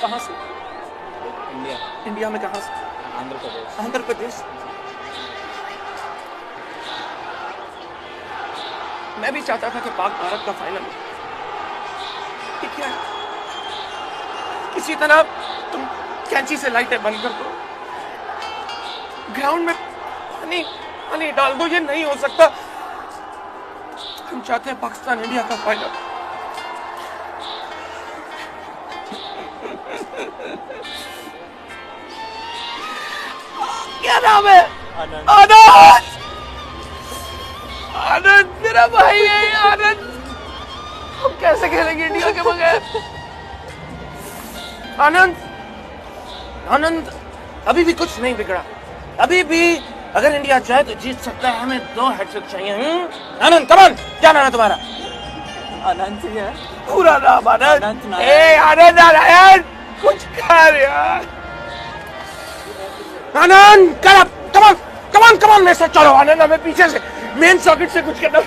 कहाँ से? India. India में कहाँ से? आंध्र प्रदेश। आंध्र प्रदेश। मैं भी चाहता था कि पाक भारत का फाइनल हो, ठीक है? किसी तरह तुम कैंची से लाइटें बंद कर दो, ग्राउंड में पानी डाल दो, ये नहीं हो सकता। हम चाहते हैं पाकिस्तान इंडिया का फाइनल। क्या नाम है? आनंद। आनंद, आनंद मेरा भाई है आनंद। हम कैसे खेलेंगे इंडिया के बगैर? आनंद, आनंद अभी भी कुछ नहीं बिगड़ा। अभी भी अगर इंडिया चाहे तो जीत सकता है। हमें 2 हैट्रिक चाहिए। आनंद कमान, क्या नाम है तुम्हारा? अनंत ही है। पूरा नाम आनंद। अनंत नारायण। ए आनंद नारायण, कुछ कर यार। आनंद कमान कमान कमान, मेरे साथ चलो। आनंद हमें पीछे से मेन सॉकेट से कुछ करना।